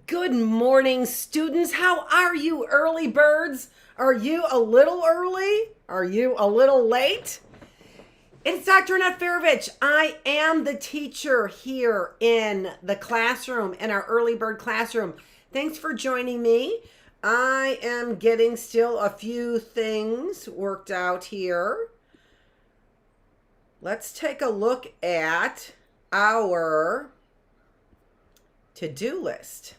Good morning, students. How are you, early birds? Are you a little early? Are you a little late? It's Dr. Annette Feravich. I am the teacher here in the classroom, in our early bird classroom. Thanks for joining me. I am getting still a few things worked out here. Let's take a look at our to-do list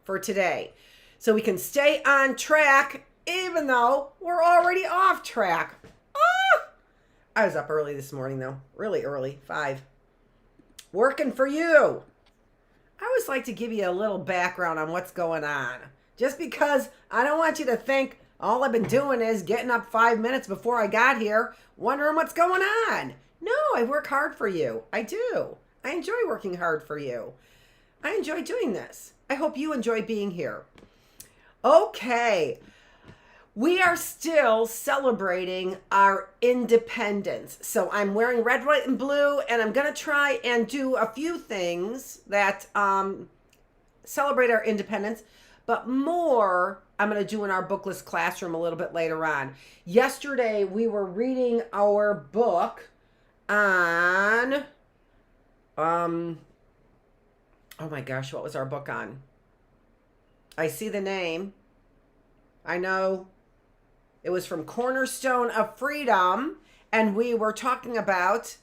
for today so we can stay on track even though we're already off track. I was up early this morning though, really early, 5. Working for you. I always like to give you a little background on what's going on, just because I don't want you to think all I've been doing is getting up 5 minutes before I got here wondering what's going on. No, I work hard for you. I do. I enjoy working hard for you. I enjoy doing this. I hope you enjoy being here. Okay. We are still celebrating our independence. So I'm wearing red, white, and blue, and I'm going to try and do a few things that celebrate our independence, but more I'm going to do in our Bookless classroom a little bit later on. Yesterday, we were reading our book on, oh my gosh, what was our book on? I see the name. I know it was from Cornerstone of Freedom, and we were talking about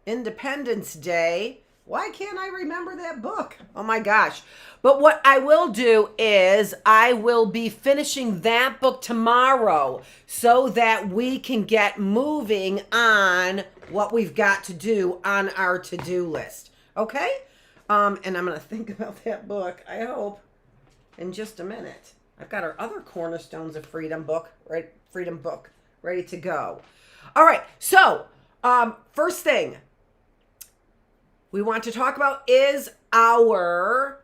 Independence Day. Why can't I remember that book? Oh my gosh. But what I will do is I will be finishing that book tomorrow so that we can get moving on what we've got to do on our to-do list. Okay? And I'm going to think about that book, I hope, in just a minute. I've got our other Cornerstones of Freedom book, right? Freedom book, ready to go. All right. So, first thing we want to talk about is our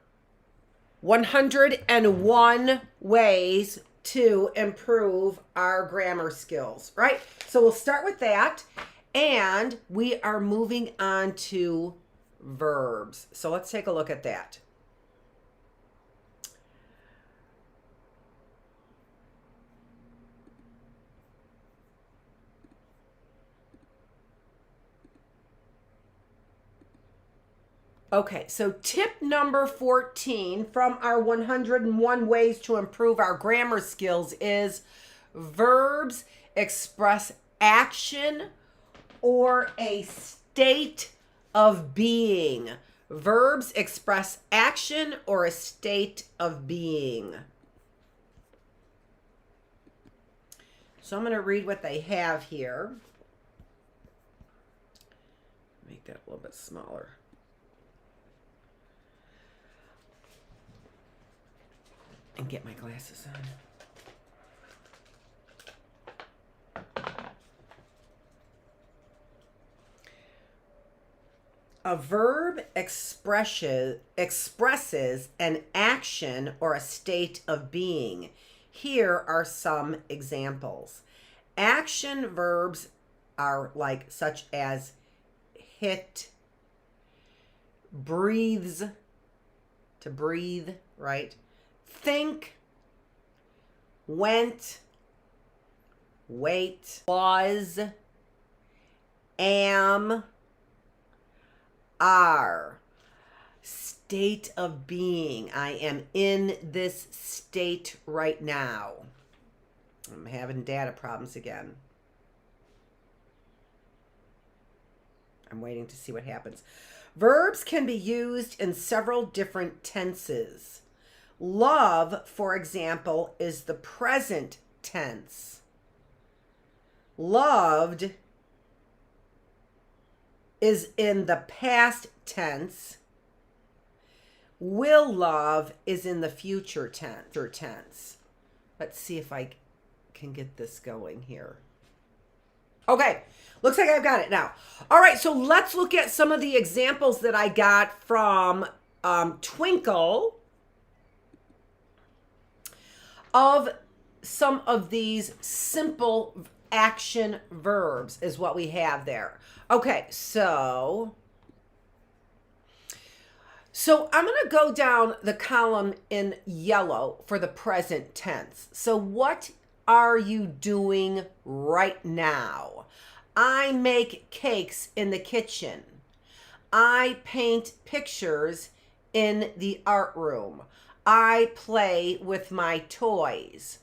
101 ways to improve our grammar skills, right? So we'll start with that, and we are moving on to verbs. So let's take a look at that. Okay, so tip number 14 from our 101 ways to improve our grammar skills is verbs express action or a state of being. Verbs express action or a state of being. So I'm going to read what they have here. Make that a little bit smaller. And get my glasses on. A verb expresses an action or a state of being. Here are some examples. Action verbs are like such as hit, breathes, to breathe, right? Think, went, wait, was, am, are. State of being. I am in this state right now. I'm having data problems again. I'm waiting to see what happens. Verbs can be used in several different tenses. Love, for example, is the present tense. Loved is in the past tense. Will love is in the future tense. Let's see if I can get this going here. Okay, looks like I've got it now. All right, so let's look at some of the examples that I got from Twinkl of some of these simple action verbs is what we have there. Okay, so So I'm going to go down the column in yellow for the present tense. So what are you doing right now? I make cakes in the kitchen. I paint pictures in the art room. I play with my toys.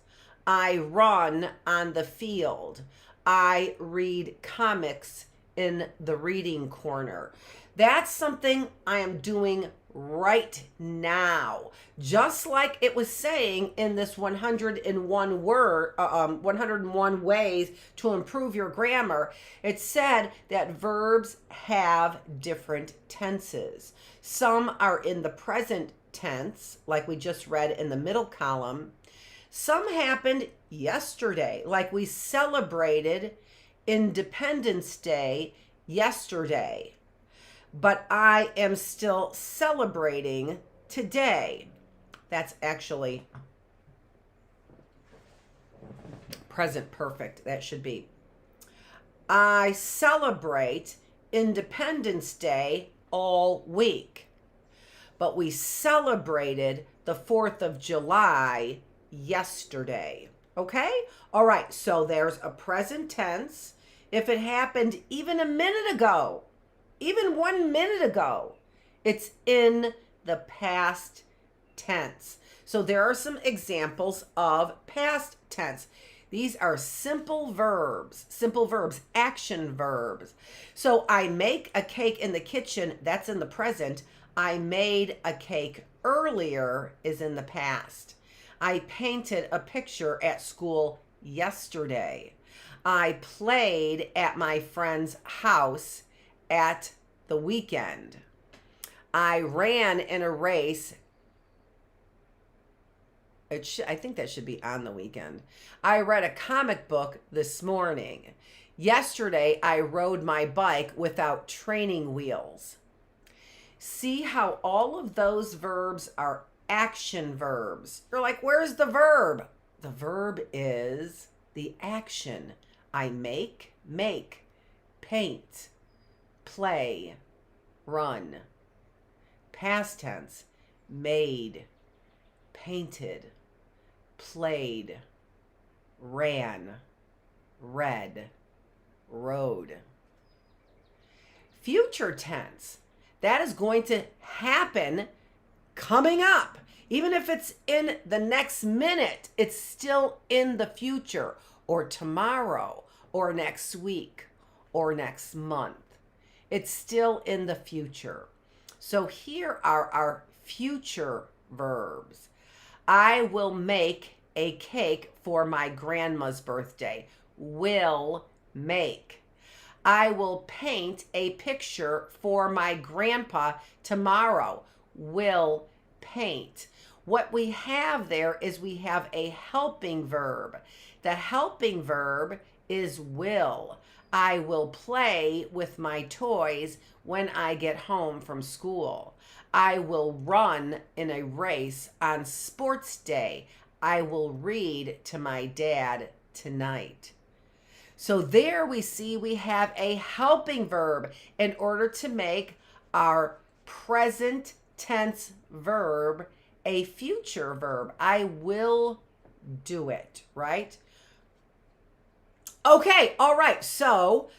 I run on the field. I read comics in the reading corner. That's something I am doing right now. Just like it was saying in this 101 ways to improve your grammar, it said that verbs have different tenses. Some are in the present tense, like we just read in the middle column. Some happened yesterday, like we celebrated Independence Day yesterday. But I am still celebrating today. That's actually present perfect. That should be. I celebrate Independence Day all week. But we celebrated the 4th of July yesterday. Okay? All right, so there's a present tense. If it happened even a minute ago, even 1 minute ago, it's in the past tense. So there are some examples of past tense. These are simple verbs, action verbs. So I make a cake in the kitchen, that's in the present. I made a cake earlier is in the past. I painted a picture at school yesterday. I played at my friend's house at the weekend. I ran in a race. I think that should be on the weekend. I read a comic book this morning. Yesterday, I rode my bike without training wheels. See how all of those verbs are action verbs. You're like, where's the verb? The verb is the action. I make, paint, play, run. Past tense, made, painted, played, ran, read, rode. Future tense, that is going to happen coming up. Even if it's in the next minute, it's still in the future, or tomorrow, or next week, or next month. It's still in the future. So here are our future verbs. I will make a cake for my grandma's birthday. Will make. I will paint a picture for my grandpa tomorrow. Will paint. What we have there is we have a helping verb. The helping verb is will. I will play with my toys when I get home from school. I will run in a race on sports day. I will read to my dad tonight. So there we see we have a helping verb in order to make our present tense verb a future verb. I will do it, right? Okay, all right. So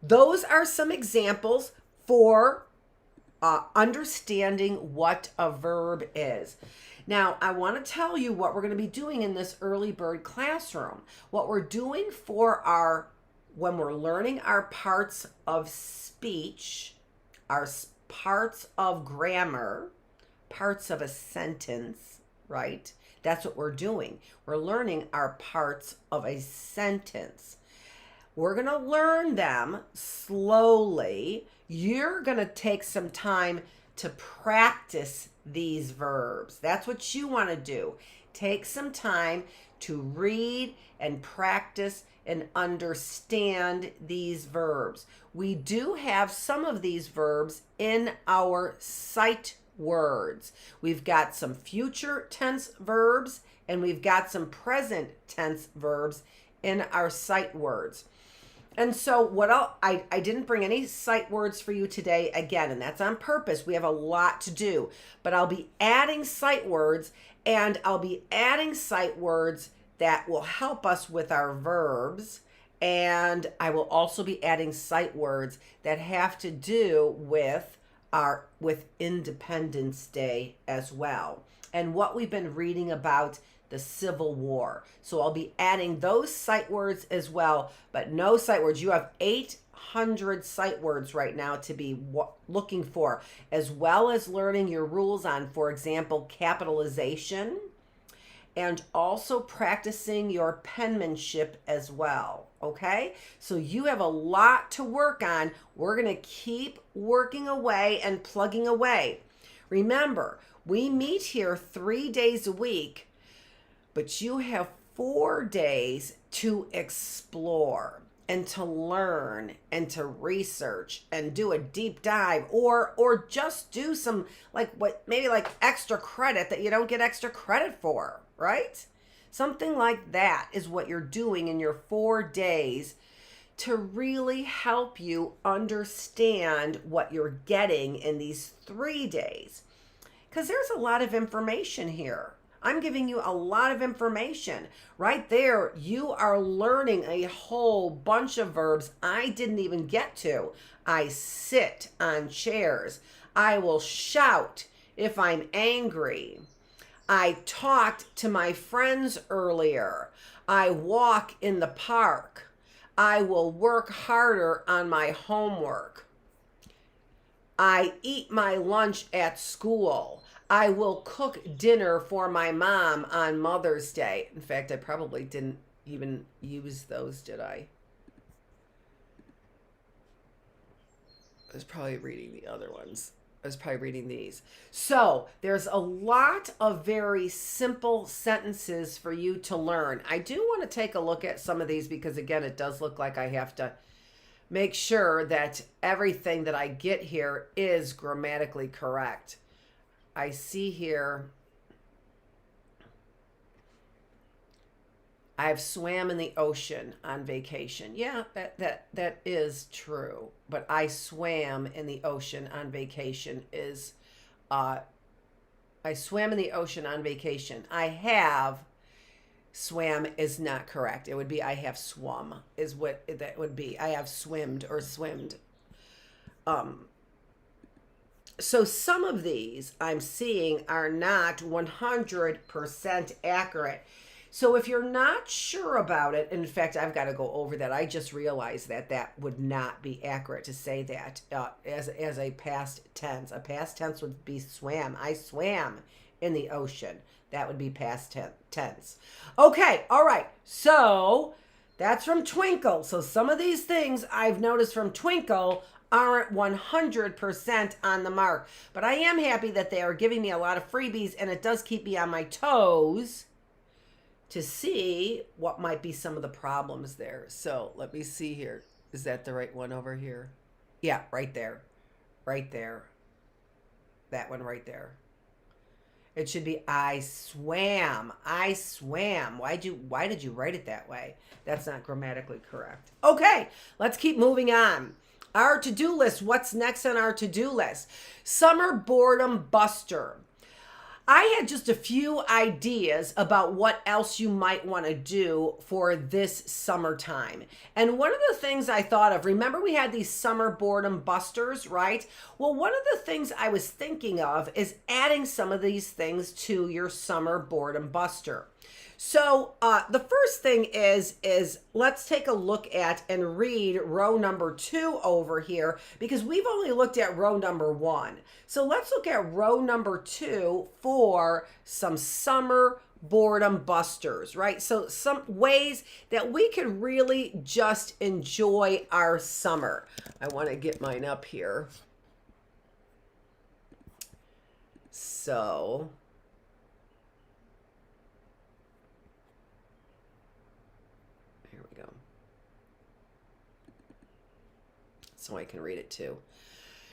those are some examples for understanding what a verb is. Now, I want to tell you what we're going to be doing in this early bird classroom. What we're doing for when we're learning our parts of speech, our parts of grammar, parts of a sentence, right? That's what we're doing. We're learning our parts of a sentence. We're going to learn them slowly. You're going to take some time to practice these verbs. That's what you want to do. Take some time to read and practice and understand these verbs. We do have some of these verbs in our sight words. We've got some future tense verbs and we've got some present tense verbs in our sight words. And so I didn't bring any sight words for you today again, and that's on purpose. We have a lot to do, but I'll be adding sight words, and I'll be adding sight words that will help us with our verbs. And I will also be adding sight words that have to do with Independence Day as well, and what we've been reading about the Civil War. So I'll be adding those sight words as well, but no sight words. You have 800 sight words right now to be looking for, as well as learning your rules on, for example, capitalization, and also practicing your penmanship as well. Okay, so you have a lot to work on. We're going to keep working away and plugging away. Remember, we meet here 3 days a week, but you have 4 days to explore and to learn and to research and do a deep dive, or just do some maybe extra credit that you don't get extra credit for, right? Something like that is what you're doing in your 4 days to really help you understand what you're getting in these 3 days. Because there's a lot of information here. I'm giving you a lot of information. Right there, you are learning a whole bunch of verbs I didn't even get to. I sit on chairs. I will shout if I'm angry. I talked to my friends earlier. I walk in the park. I will work harder on my homework. I eat my lunch at school. I will cook dinner for my mom on Mother's Day. In fact, I probably didn't even use those, did I? I was probably reading the other ones. I was probably reading these. So there's a lot of very simple sentences for you to learn. I do want to take a look at some of these because, again, it does look like I have to make sure that everything that I get here is grammatically correct. I see here, I've swam in the ocean on vacation. Yeah, that is true. But I swam in the ocean on vacation is, I swam in the ocean on vacation. I have swam is not correct. It would be I have swum is what that would be. I have swimmed or swimmed. So some of these I'm seeing are not 100% accurate. So if you're not sure about it, in fact, I've got to go over that. I just realized that would not be accurate to say that as a past tense. A past tense would be swam. I swam in the ocean. That would be past tense. Okay, all right. So that's from Twinkl. So some of these things I've noticed from Twinkl aren't 100% on the mark. But I am happy that they are giving me a lot of freebies, and it does keep me on my toes to see what might be some of the problems there. So let me see here. Is that the right one over here? Yeah, right there. Right there. That one right there. It should be I swam. I swam. Why did you write it that way? That's not grammatically correct. Okay, let's keep moving on. Our to-do list. What's next on our to-do list? Summer boredom buster. I had just a few ideas about what else you might want to do for this summertime. And one of the things I thought of, remember we had these summer boredom busters, right? Well, one of the things I was thinking of is adding some of these things to your summer boredom buster. So the first thing is let's take a look at and read row number 2 over here, because we've only looked at row number 1. So let's look at row number 2 for some summer boredom busters, right? So some ways that we can really just enjoy our summer. I want to get mine up here. So so I can read it too.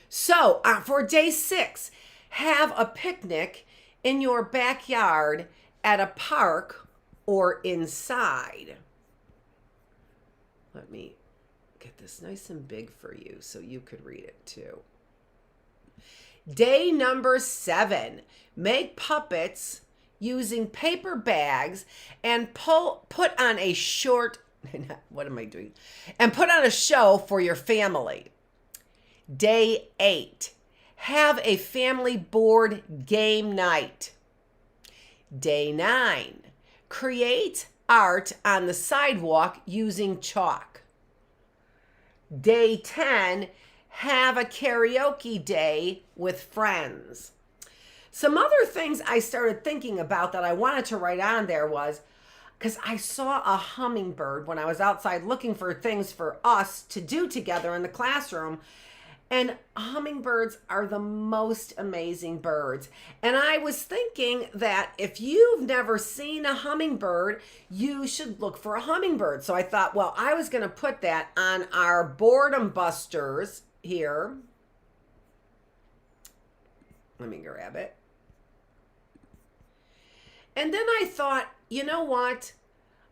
So for day 6, have a picnic in your backyard, at a park, or inside. this nice and big for you so you could read it too. Day number 7. Make puppets using paper bags and put on a short, what am I doing? And put on a show for your family. Day 8. Have a family board game night. Day 9. Create art on the sidewalk using chalk. Day 10. Have a karaoke day with friends. Some other things I started thinking about that I wanted to write on there was, because I saw a hummingbird when I was outside looking for things for us to do together in the classroom. And hummingbirds are the most amazing birds. And I was thinking that if you've never seen a hummingbird, you should look for a hummingbird. So I thought, well, I was going to put that on our boredom busters here. Let me grab it. And then I thought, you know what?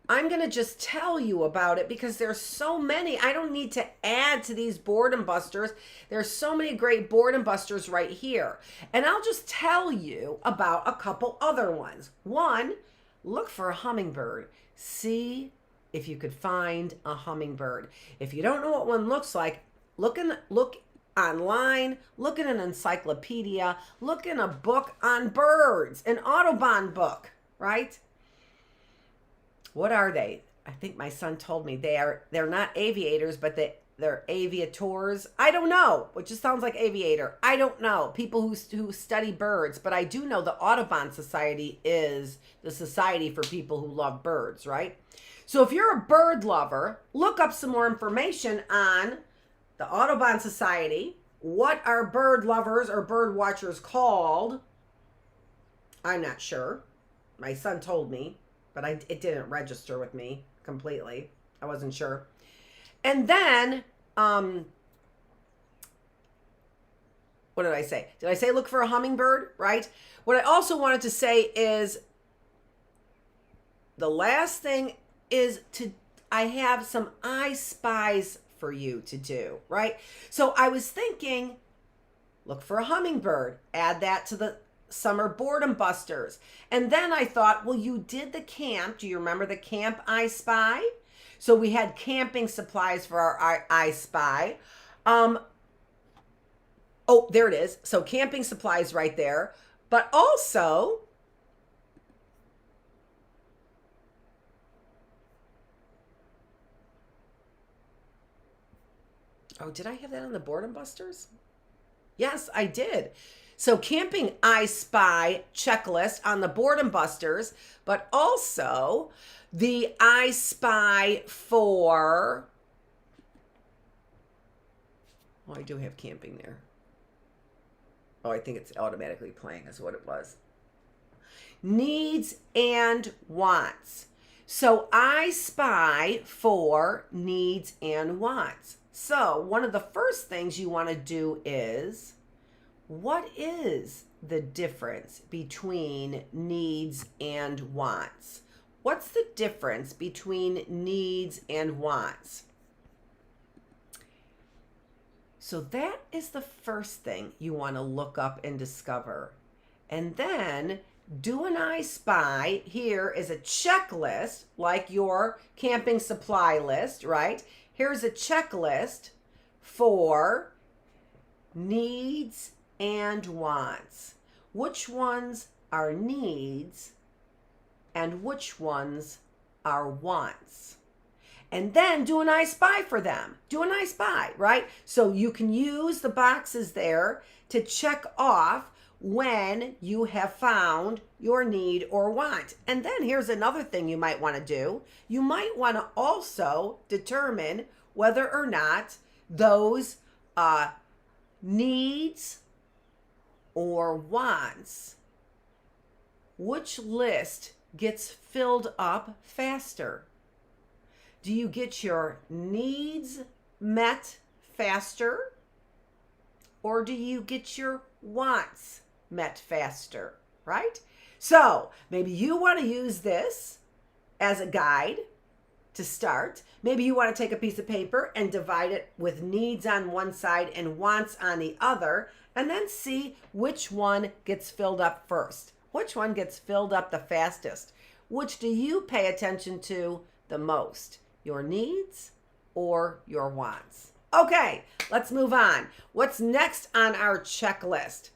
I'm going to just tell you about it because there's so many. I don't need to add to these boredom busters. There's so many great boredom busters right here. And I'll just tell you about a couple other ones. One, look for a hummingbird. See if you could find a hummingbird. If you don't know what one looks like, look online, look in an encyclopedia, look in a book on birds, an Audubon book, right? What are they? I think my son told me they're not aviators, but they're aviators. I don't know. It just sounds like aviator. I don't know. People who study birds, but I do know the Audubon Society is the society for people who love birds, right? So if you're a bird lover, look up some more information on the Audubon Society. What are bird lovers or bird watchers called? I'm not sure. My son told me. But it didn't register with me completely. I wasn't sure. And then, what did I say? Did I say look for a hummingbird, right? What I also wanted to say is, the last thing is I have some I Spies for you to do, right? So I was thinking, look for a hummingbird. Add that to the summer boredom busters. And then I thought, well, you did the camp. Do you remember the camp I Spy? So we had camping supplies for our I Spy. Oh, there it is. So camping supplies right there. But also, oh, did I have that on the boredom busters? Yes, I did. So camping I Spy checklist on the boredom busters, but also the I Spy for, oh, I do have camping there. Oh, I think it's automatically playing is what it was. Needs and wants. So I Spy for needs and wants. So one of the first things you want to do is, what is the difference between needs and wants? What's the difference between needs and wants? So that is the first thing you want to look up and discover. And then do an I Spy. Here is a checklist, like your camping supply list, right? Here's a checklist for needs and wants. Which ones are needs and which ones are wants? And then do an I Spy for them. Do an I Spy, right? So you can use the boxes there to check off when you have found your need or want. And then here's another thing you might want to do. You might want to also determine whether or not those needs or wants, which list gets filled up faster? Do you get your needs met faster, or do you get your wants met faster, right? So maybe you want to use this as a guide to start. Maybe you want to take a piece of paper and divide it with needs on one side and wants on the other, and then see which one gets filled up first. Which one gets filled up the fastest? Which do you pay attention to the most? Your needs or your wants? Okay, let's move on. What's next on our checklist?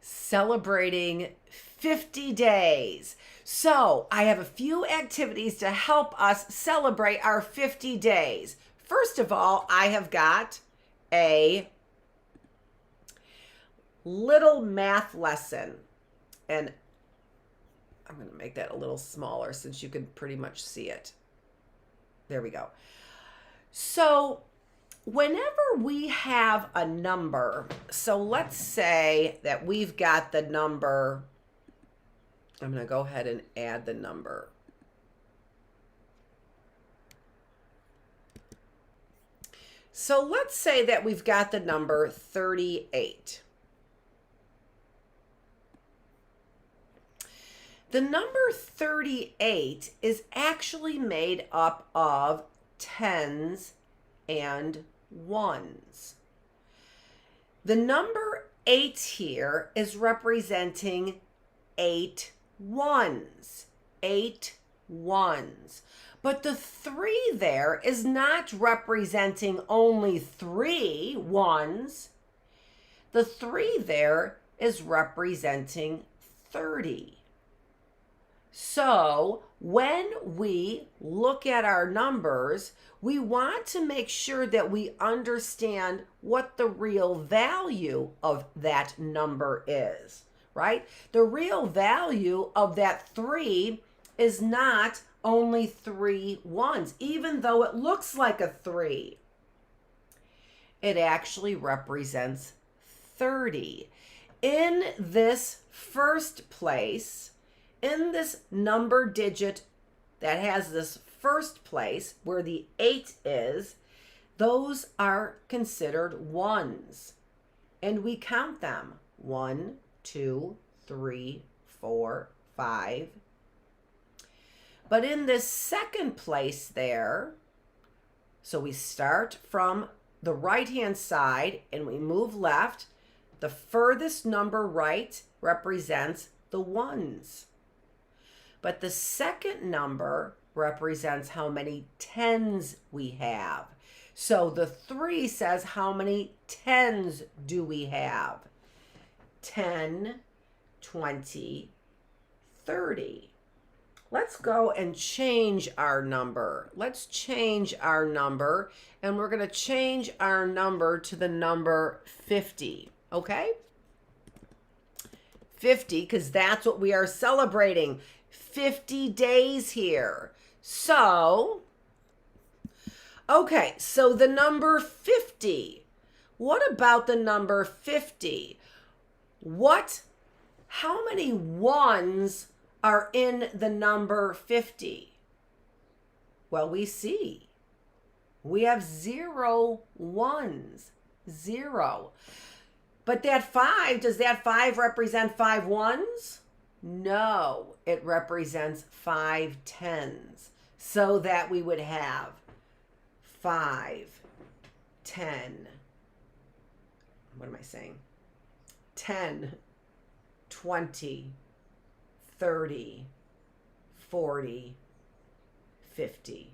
Celebrating 50 days. So I have a few activities to help us celebrate our 50 days. First of all, I have got a little math lesson, and I'm going to make that a little smaller since you can pretty much see it. There we go. So whenever we have a number, so let's say that we've got the number, I'm going to go ahead and add the number. So let's say that we've got the number 38. The number 38 is actually made up of tens and ones. The number 8 here is representing 8 ones. 8 ones. But the 3 there is not representing only 3 ones. The 3 there is representing 30. So when we look at our numbers, we want to make sure that we understand what the real value of that number is, right? The real value of that 3 is not only 3 ones, even though it looks like a 3. It actually represents 30. In this first place, in this number digit that has this first place where the 8 is, those are considered ones. And we count them. 1, 2, 3, 4, 5. But in this second place there, so we start from the right-hand side and we move left, the furthest number right represents the ones. But the second number represents how many tens we have. So the 3 says how many tens do we have? 10, 20, 30. Let's go and change our number. Let's change our number, and we're going to change our number to the number 50, okay? 50, because that's what we are celebrating. 50 days here. So, okay, so the number 50. What about the number 50? How many ones are in the number 50? Well, we see. We have 0 ones. 0. But that 5, does that 5 represent 5 ones? No, it represents 5 tens. So that we would have 5, 10. What am I saying? 10, 20, 30, 40, 50.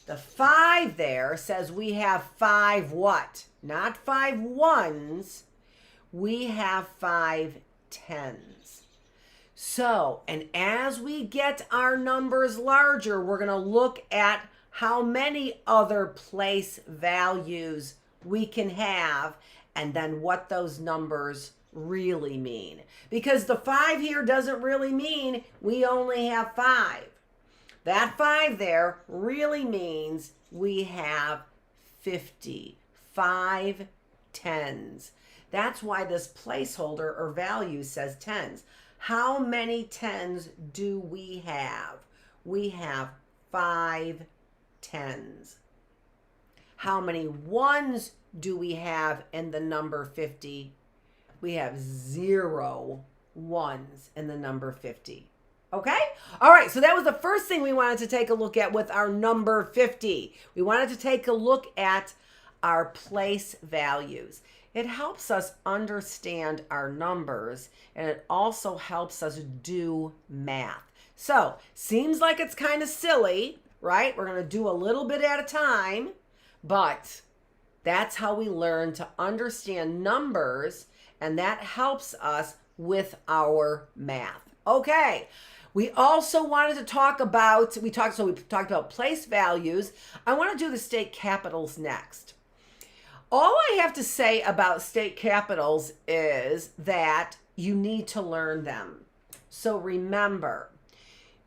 The 5 there says we have 5 what? Not 5 ones. We have 5 tens. So, and as we get our numbers larger, we're going to look at how many other place values we can have and then what those numbers really mean. Because the 5 here doesn't really mean we only have 5. That 5 there really means we have 50. 5 tens. That's why this placeholder or value says tens. How many tens do we have? We have 5 tens. How many ones do we have in the number 50? we have 0 ones in the number 50. Okay? All right, so that was the first thing we wanted to take a look at with our number 50. We wanted to take a look at our place values. It helps us understand our numbers, and it also helps us do math. So, seems like it's kind of silly, right? We're going to do a little bit at a time, but that's how we learn to understand numbers, and that helps us with our math. Okay. We also wanted to talk about, we talked about place values. I want to do the state capitals next. All I have to say about state capitals is that you need to learn them. So remember,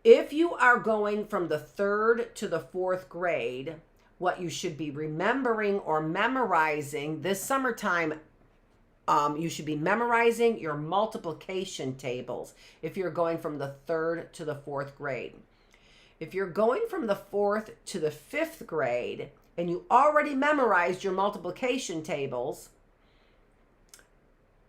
if you are going from the 3rd to the 4th grade, what you should be remembering or memorizing this summertime, you should be memorizing your multiplication tables if you're going from the 3rd to the 4th grade. If you're going from the 4th to the 5th grade and you already memorized your multiplication tables,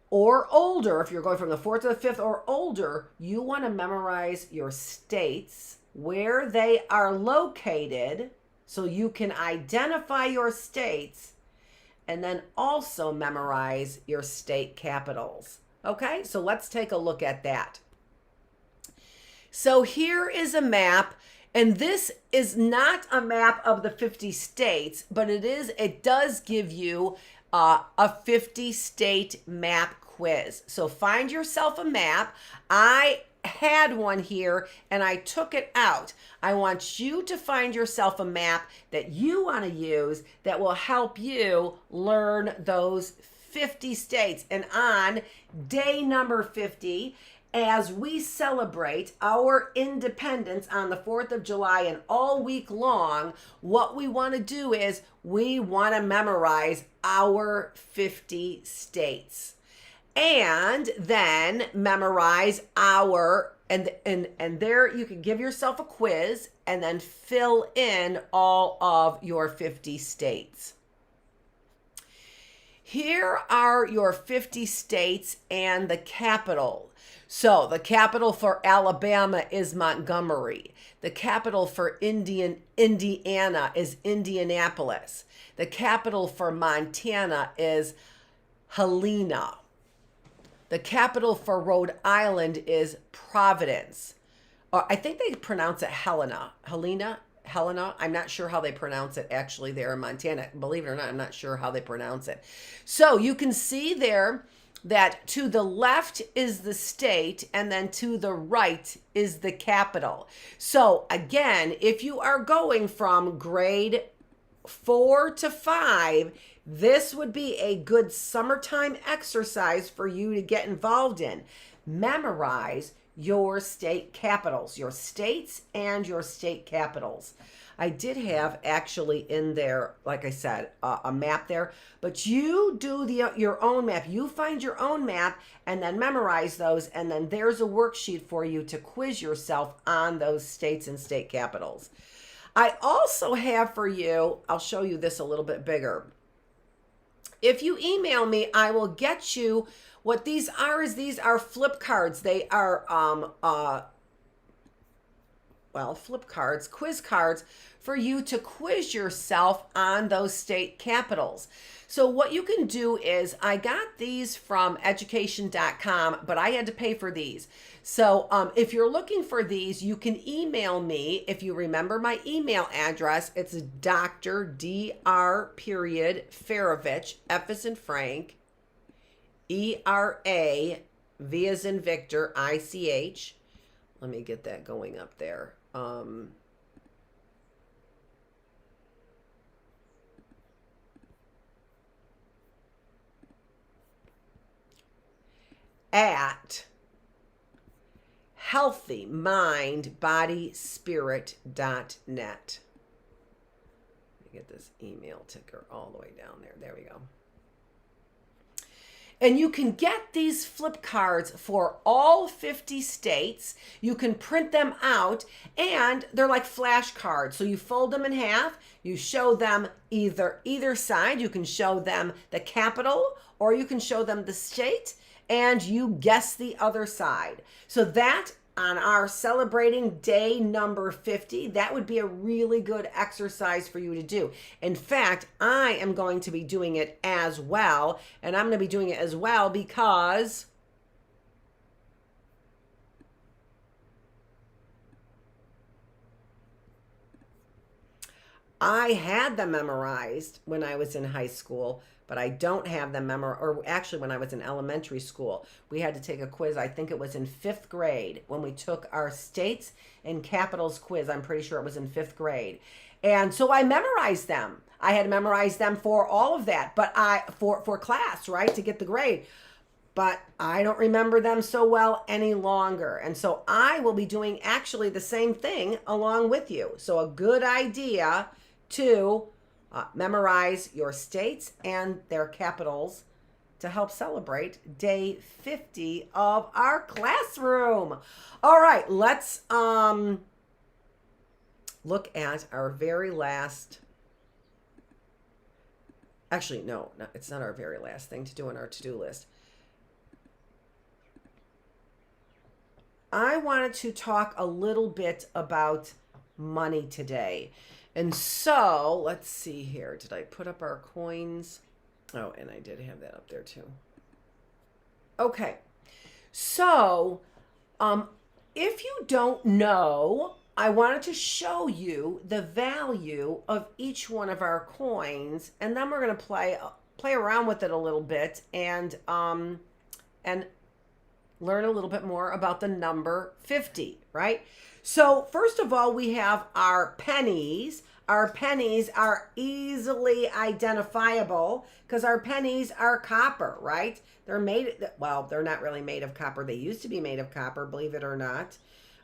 or older, if you're going from the 4th to the 5th or older, you want to memorize your states, where they are located, so you can identify your states, and then also memorize your state capitals. Okay, so let's take a look at that. So here is a map, and this is not a map of the 50 states, but it does give you a 50 state map quiz. So find yourself a map. I had one here and I took it out. I want you to find yourself a map that you want to use that will help you learn those 50 states. And on day number 50, as we celebrate our independence on the 4th of July and all week long, what we want to do is we want to memorize our 50 states. And then memorize our, and there you can give yourself a quiz and then fill in all of your 50 states. Here are your 50 states and the capital. So the capital for Alabama is Montgomery. The capital for Indiana is Indianapolis. The capital for Montana is Helena. The capital for Rhode Island is Providence. I think they pronounce it Helena. Helena. I'm not sure how they pronounce it actually there in Montana. Believe it or not, I'm not sure how they pronounce it. So you can see there that to the left is the state and then to the right is the capital. So again, if you are going from grade 4 to 5, this would be a good summertime exercise for you to get involved in. Memorize your state capitals, your states and your state capitals. I did have actually in there, like I said, a map there, but you do your own map. You find your own map and then memorize those, and then there's a worksheet for you to quiz yourself on those states and state capitals. I also have for you, I'll show you this a little bit bigger. If you email me, I will get you what these are. These are flip cards. They are flip cards, quiz cards for you to quiz yourself on those state capitals. So what you can do is, I got these from education.com, but I had to pay for these. So if you're looking for these, you can email me. If you remember my email address, it's Dr. Feravich, F as in Frank, ERA, V as in Victor, ICH. Let me get that going up there. At healthymindbodyspirit.net. Let me get this email ticker all the way down there. There we go. And you can get these flip cards for all 50 states. You can print them out, and they're like flashcards. So you fold them in half. You show them either side. You can show them the capital, or you can show them the state, and you guess the other side. So that on our celebrating day number 50, that would be a really good exercise for you to do. In fact, I am going to be doing it as well, and I'm going to be doing it as well because I had them memorized when I was in high school, but I don't have them memorized, or actually when I was in elementary school, we had to take a quiz. I think it was in 5th grade when we took our states and capitals quiz. I'm pretty sure it was in 5th grade. And so I memorized them. I had memorized them for all of that, but for class, right, to get the grade. But I don't remember them so well any longer. And so I will be doing actually the same thing along with you. So a good idea to memorize your states and their capitals to help celebrate day 50 of our classroom. All right, let's look at our very last. Actually, no, it's not our very last thing to do on our to-do list. I wanted to talk a little bit about money today. And so, let's see here. Did I put up our coins? Oh, and I did have that up there too. Okay. So, if you don't know, I wanted to show you the value of each one of our coins, and then we're going to play around with it a little bit and learn a little bit more about the number 50, right? So first of all, we have our pennies. Our pennies are easily identifiable because our pennies are copper, right? They're made, well, they're not really made of copper. They used to be made of copper, believe it or not.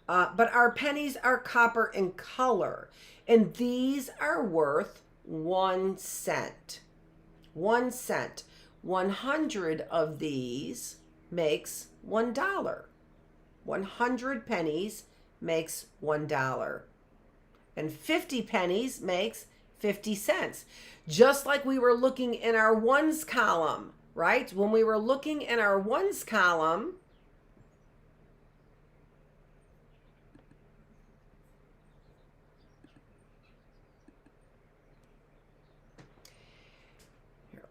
But our pennies are copper in color. And these are worth 1 cent. 1 cent. 100 of these makes $1. 100 pennies makes $1. And 50 pennies makes 50 cents. Just like we were looking in our ones column, right? When we were looking in our ones column,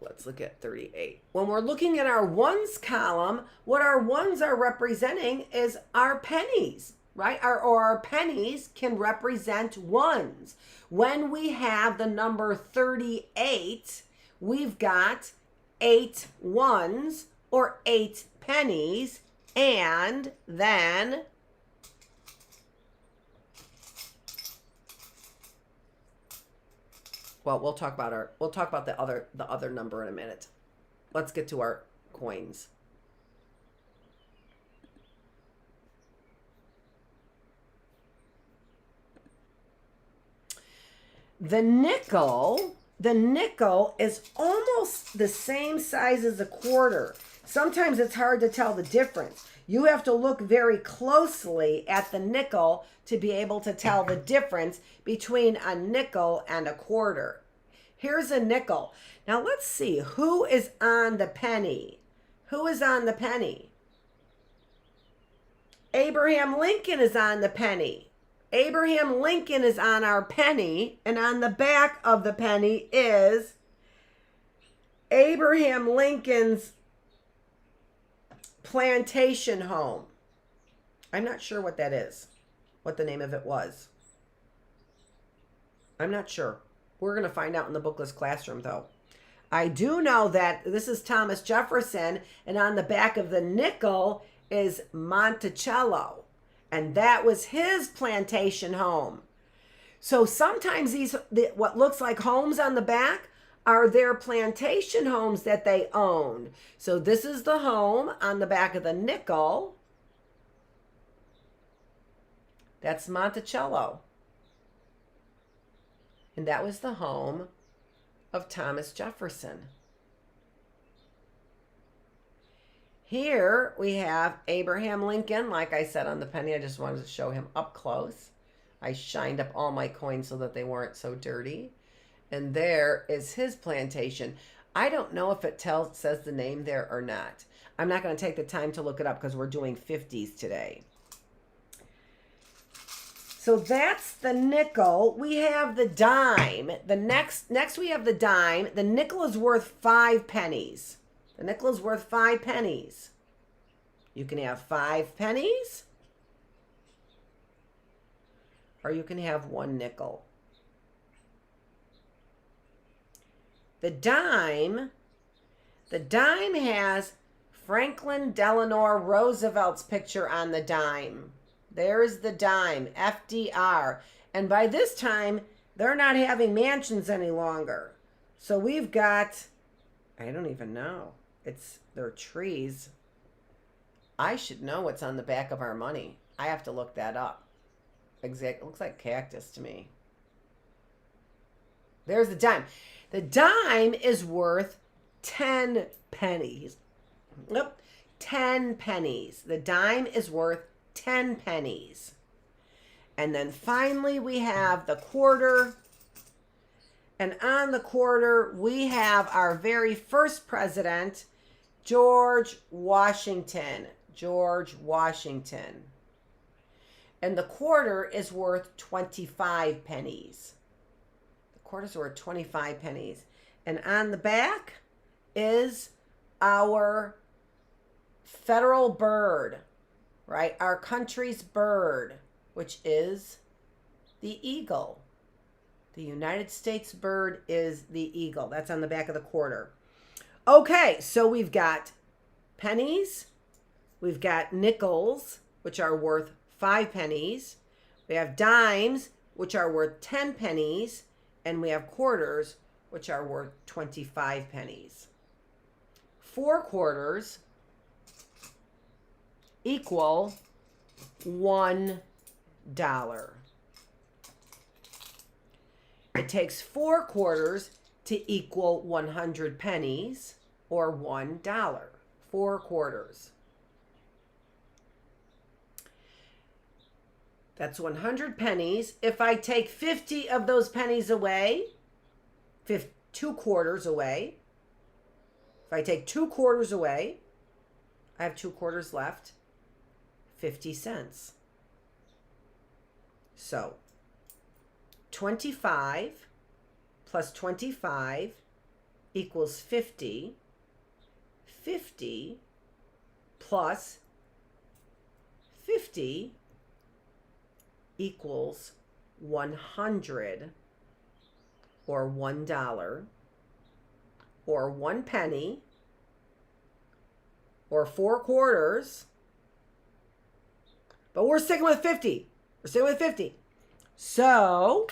let's look at 38. When we're looking at our ones column, what our ones are representing is our pennies, right? Our pennies can represent ones. When we have the number 38, we've got 8 ones or 8 pennies, and then well, we'll talk about the other number in a minute. Let's get to our coins. The nickel is almost the same size as a quarter. Sometimes it's hard to tell the difference. You have to look very closely at the nickel to be able to tell the difference between a nickel and a quarter. Here's a nickel. Now let's see, who is on the penny? Who is on the penny? Abraham Lincoln is on the penny. Abraham Lincoln is on our penny, and on the back of the penny is Abraham Lincoln's plantation home. I'm not sure what that is, what the name of it was. I'm not sure. We're going to find out in the Bookless classroom, though. I do know that this is Thomas Jefferson, and on the back of the nickel is Monticello, and that was his plantation home. So sometimes what looks like homes on the back are their plantation homes that they owned. So this is the home on the back of the nickel. That's Monticello. And that was the home of Thomas Jefferson. Here we have Abraham Lincoln. Like I said on the penny, I just wanted to show him up close. I shined up all my coins so that they weren't so dirty. And there is his plantation. I don't know if it says the name there or not. I'm not going to take the time to look it up because we're doing 50s today. So that's the nickel. We have the dime. The next we have the dime. The nickel is worth 5 pennies. The nickel is worth 5 pennies. You can have 5 pennies, or you can have 1 nickel. The dime has Franklin Delano Roosevelt's picture on the dime. There's the dime, FDR. And by this time, they're not having mansions any longer. So we've got, I don't even know. They're trees. I should know what's on the back of our money. I have to look that up. Exactly. Looks like cactus to me. There's the dime. The dime is worth 10 pennies. Nope. 10 pennies. The dime is worth 10 pennies. And then finally we have the quarter. And on the quarter we have our very first president, George Washington. George Washington. And the quarter is worth 25 pennies. The quarter's worth 25 pennies. And on the back is our federal bird, right? Our country's bird, which is the eagle. The United States bird is the eagle. That's on the back of the quarter. Okay, so we've got pennies. We've got nickels, which are worth 5 pennies. We have dimes, which are worth 10 pennies. And we have quarters, which are worth 25 pennies. 4 quarters equal $1. It takes 4 quarters to equal 100 pennies, or $1. 4 quarters. That's 100 pennies. If I take 50 of those pennies away, 2 quarters away, if I take 2 quarters away, I have 2 quarters left, 50 cents. So 25 plus 25 equals 50. 50 plus 50 equals 100, or $1, or 1 penny, or 4 quarters. But we're sticking with 50. We're sticking with 50. So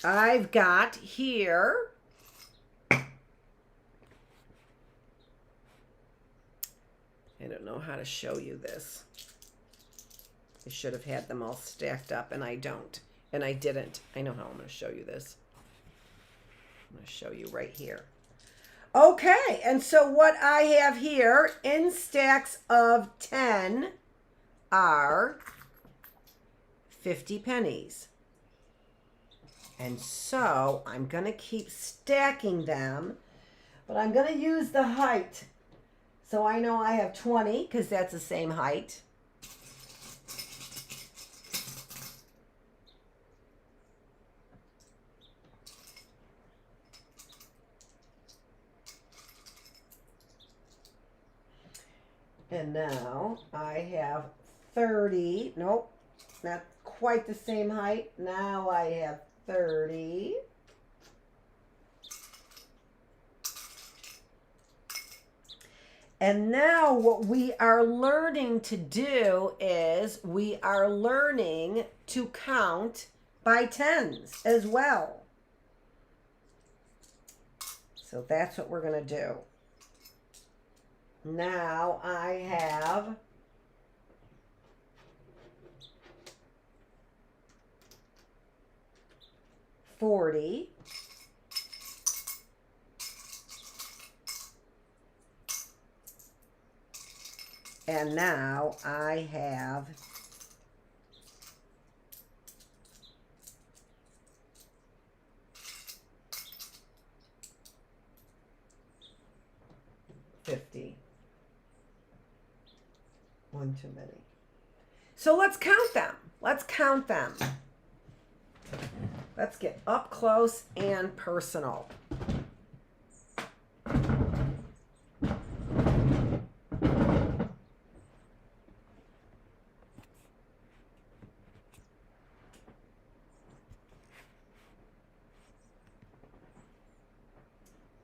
I've got here I don't know how to show you this. I should have had them all stacked up, and I don't. And I didn't. I know how I'm going to show you this. I'm going to show you right here. Okay, and so what I have here in stacks of 10 are 50 pennies. And so I'm going to keep stacking them, but I'm going to use the height. So I know I have 20 because that's the same height. And now I have 30. Nope, not quite the same height. Now I have 30. And now what we are learning to do is we are learning to count by tens as well. So that's what we're going to do. Now I have 40. And now I have 50. One too many. So let's count them. Let's count them. Let's get up close and personal.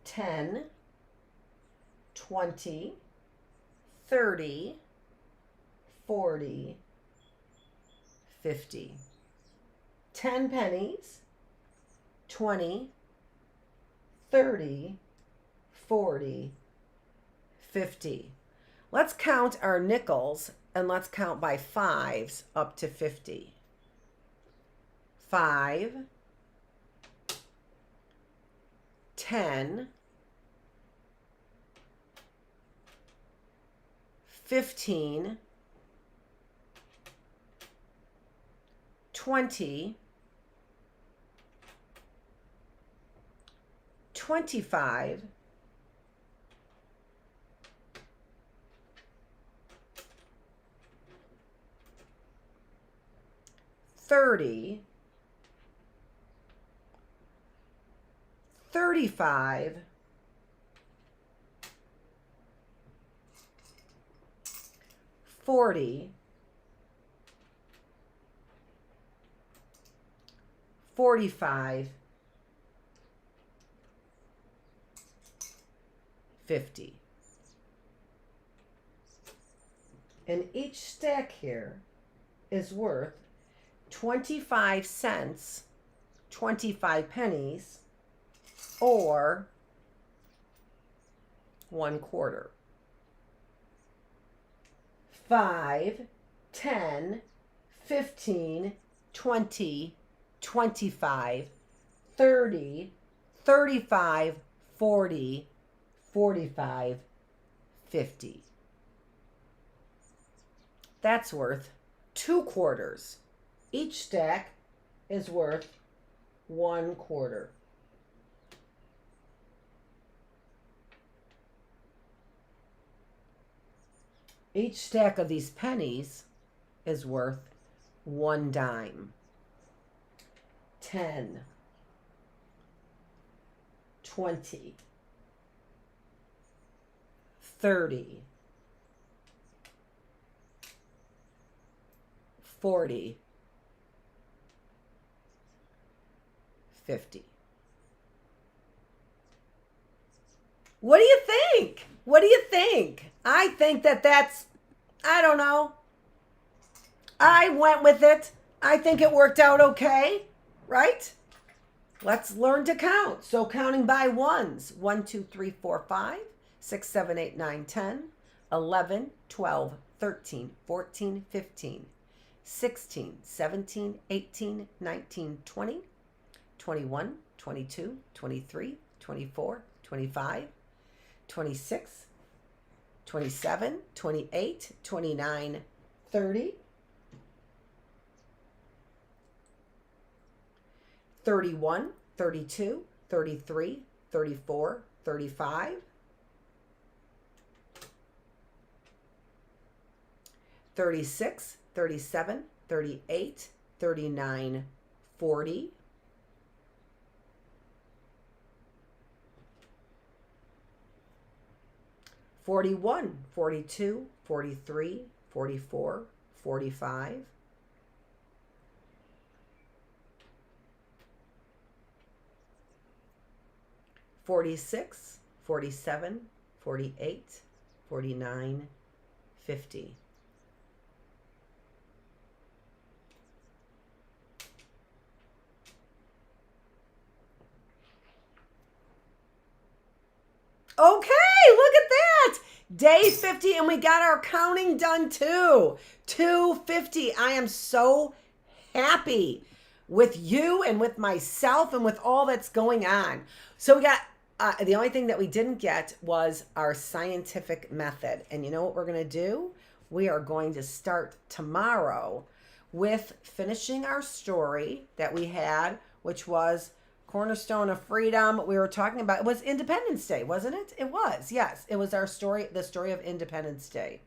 $10, $20, $30, $40, $50. 10 pennies, 20, 30, 40, 50. Let's count our nickels and let's count by fives up to 50. 5, 10, 15, 20, 25, 30, 35, 40, 45, 50. And each stack here is worth 25 cents, 25 pennies, or 1/4. 5, 10, 15, 20, 25, 30, 35, 40, 45, 50. That's worth 2/4. Each stack is worth 1/4. Each stack of these pennies is worth 1 dime. 10, 20, 30, 40, 50. What do you think? What do you think? I think that's, I don't know. I went with it. I think it worked out okay, right? Let's learn to count. So counting by ones. 1, 2, 3, 4, 5, 6, 7, 8, 9, 10, 11, 12, 13, 14, 15, 16, 17, 18, 19, 20, 21, 22, 23, 24, 25, 26, 27, 28, 29, 30, 31, 32, 33, 34, 35, 36, 37, 38, 39, 40, 41, 42, 43, 44, 45, 46, 47, 48, 49, 50. Okay, look at that. Day 50, and we got our counting done too. 250. I am so happy with you and with myself and with all that's going on. So we got, the only thing that we didn't get was our scientific method. And you know what we're going to do? We are going to start tomorrow with finishing our story that we had, which was Cornerstone of Freedom. We were talking about, it was Independence Day, wasn't it? It was, yes. It was our story, the story of Independence Day.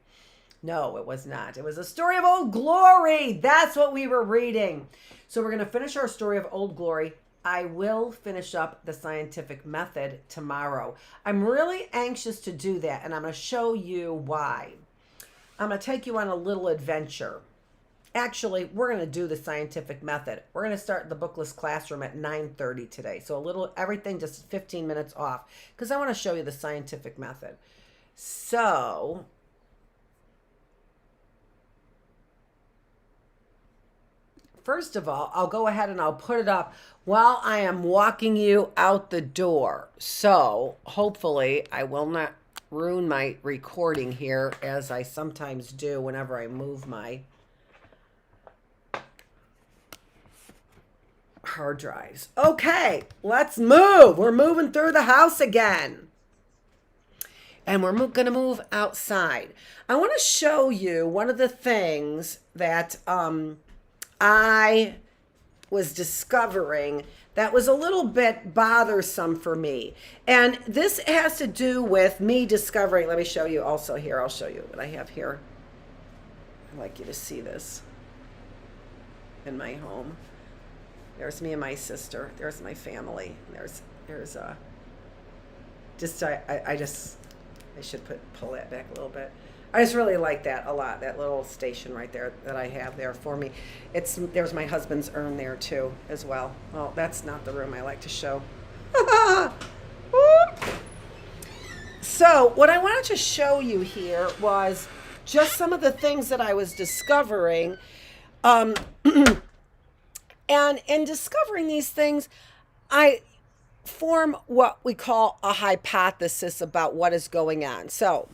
No, it was not. It was a story of Old Glory. That's what we were reading. So we're going to finish our story of Old Glory. I will finish up the scientific method tomorrow. I'm really anxious to do that, and I'm going to show you why. I'm going to take you on a little adventure. Actually, we're going to do the scientific method. We're going to start the Bookless classroom at 9:30 today. So a little, everything just 15 minutes off, because I want to show you the scientific method. So first of all, I'll go ahead and I'll put it up while I am walking you out the door. So hopefully I will not ruin my recording here, as I sometimes do whenever I move my hard drives. Okay, let's move. We're moving through the house again. And we're going to move outside. I want to show you one of the things that I was discovering that was a little bit bothersome for me. And this has to do with me discovering, let me show you also here. I'll show you what I have here. I'd like you to see this in my home. There's me and my sister. There's my family. There's I should pull that back a little bit. I just really like that a lot, that little station right there that I have there for me. There's my husband's urn there too as well. Well, that's not the room I like to show. So what I wanted to show you here was just some of the things that I was discovering. And in discovering these things, I form what we call a hypothesis about what is going on. So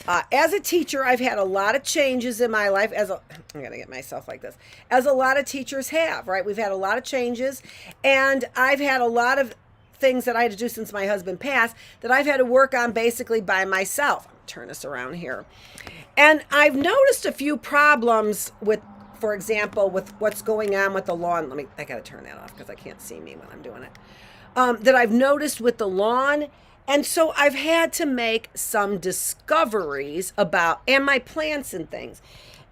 as a teacher, I've had a lot of changes in my life. I'm going to get myself like this. As a lot of teachers have, right? We've had a lot of changes, and I've had a lot of things that I had to do since my husband passed that I've had to work on basically by myself. I'll turn this around here. And I've noticed a few problems with, for example, with what's going on with the lawn. I got to turn that off because I can't see me when I'm doing it. That I've noticed with the lawn. And so I've had to make some discoveries about, and my plants and things.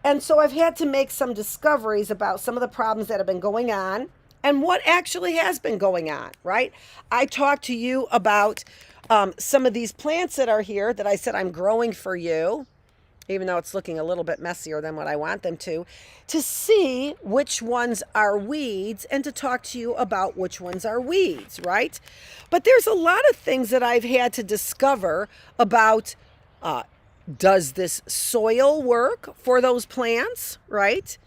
And so I've had to make some discoveries about some of the problems that have been going on and what actually has been going on, right? I talked to you about some of these plants that are here that I said I'm growing for you, even though it's looking a little bit messier than what I want them to see which ones are weeds and to talk to you about which ones are weeds, right? But there's a lot of things that I've had to discover about, does this soil work for those plants, right?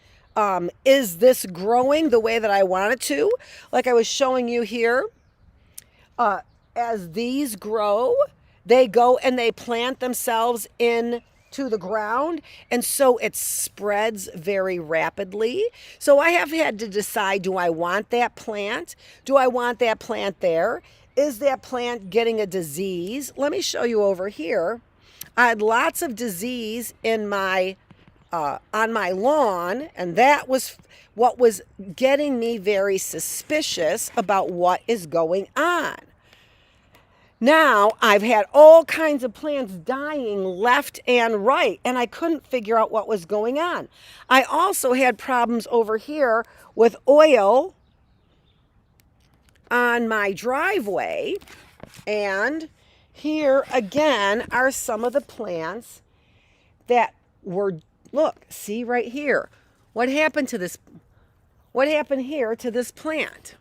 Is this growing the way that I want it to? Like I was showing you here, as these grow, they go and they plant themselves in to the ground, and so it spreads very rapidly. So I have had to decide, do I want that plant? Do I want that plant there? Is that plant getting a disease? Let me show you over here. I had lots of disease in my on my lawn, and that was what was getting me very suspicious about what is going on. Now, I've had all kinds of plants dying left and right, and I couldn't figure out what was going on. I also had problems over here with oil on my driveway, and here again are some of the plants that were, look, see right here. What happened to this? What happened here to this plant?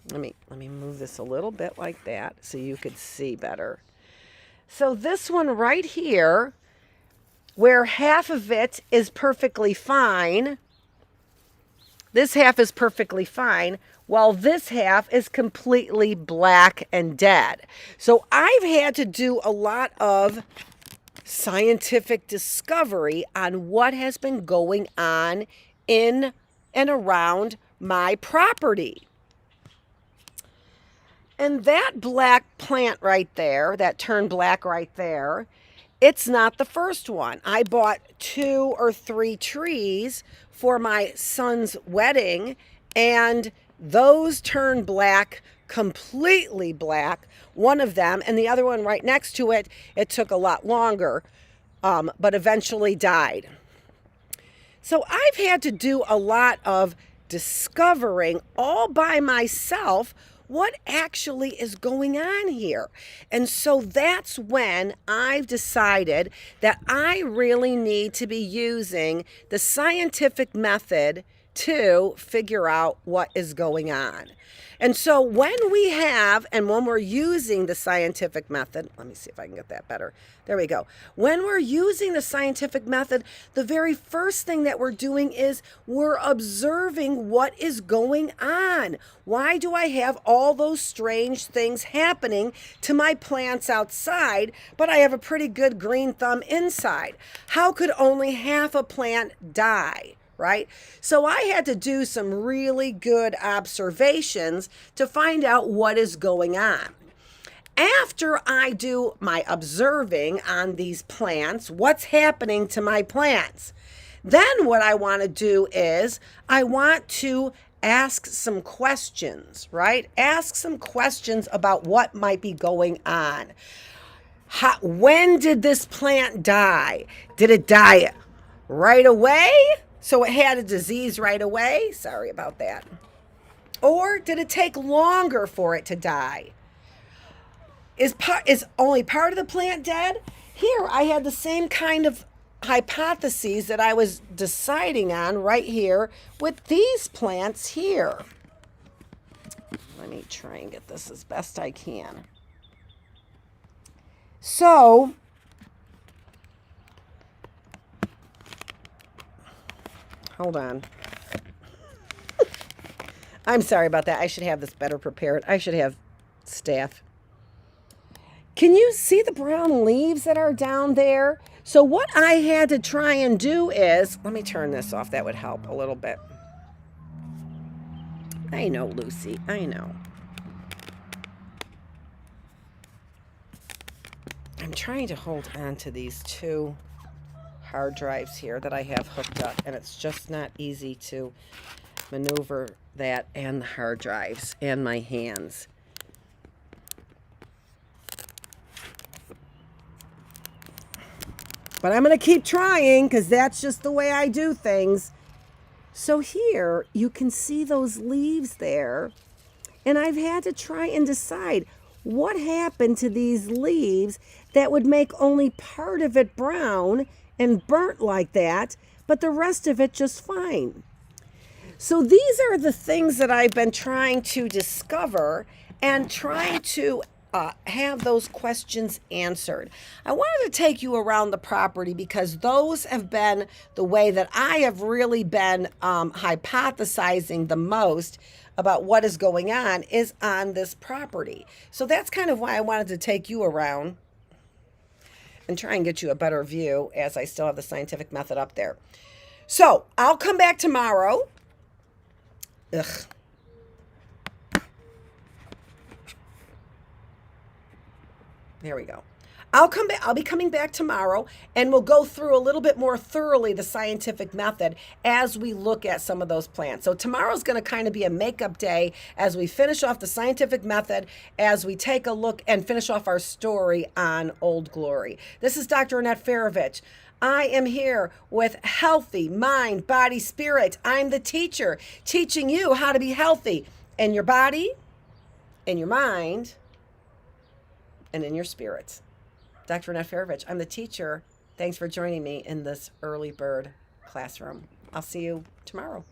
Let me move this a little bit like that so you could see better. So this one right here, where half of it is perfectly fine, this half is perfectly fine, while this half is completely black and dead. So I've had to do a lot of scientific discovery on what has been going on in and around my property. And that black plant right there, that turned black right there, it's not the first one. I bought 2 or 3 trees for my son's wedding, and Those turn black, completely black. One of them, and the other one right next to it, it took a lot longer, but eventually died. So I've had to do a lot of discovering all by myself what actually is going on here. And so that's when I've decided that I really need to be using the scientific method to figure out what is going on. And so when we're using the scientific method, let me see if I can get that better. There we go. When we're using the scientific method, the very first thing that we're doing is we're observing what is going on. Why do I have all those strange things happening to my plants outside, but I have a pretty good green thumb inside? How could only half a plant die? Right? So I had to do some really good observations to find out what is going on. After I do my observing on these plants, what's happening to my plants? Then what I want to do is I want to ask some questions, right? Ask some questions about what might be going on. When did this plant die? Did it die right away? So it had a disease right away? Sorry about that. Or did it take longer for it to die? Is only part of the plant dead? Here, I had the same kind of hypotheses that I was deciding on right here with these plants here. Let me try and get this as best I can. So, hold on. I'm sorry about that. I should have this better prepared. I should have staff. Can you see the brown leaves that are down there? So what I had to try and do is, let me turn this off. That would help a little bit. I know, Lucy. I know. I'm trying to hold on to these two hard drives here that I have hooked up, and it's just not easy to maneuver that and the hard drives and my hands. But I'm going to keep trying because that's just the way I do things. So here you can see those leaves there, and I've had to try and decide what happened to these leaves that would make only part of it brown and burnt like that, but the rest of it just fine. So these are the things that I've been trying to discover and trying to have those questions answered. I wanted to take you around the property because those have been the way that I have really been hypothesizing the most about what is going on is on this property. So that's kind of why I wanted to take you around and try and get you a better view as I still have the scientific method up there. So I'll come back tomorrow. Ugh. There we go. I'll be coming back tomorrow, and we'll go through a little bit more thoroughly the scientific method as we look at some of those plants. So tomorrow's going to kind of be a makeup day as we finish off the scientific method, as we take a look and finish off our story on Old Glory. This is Dr. Annette Feravich. I am here with healthy mind, body, spirit. I'm the teacher teaching you how to be healthy in your body, in your mind, and in your spirits. Dr. Annette Feravich, I'm the teacher. Thanks for joining me in this early bird classroom. I'll see you tomorrow.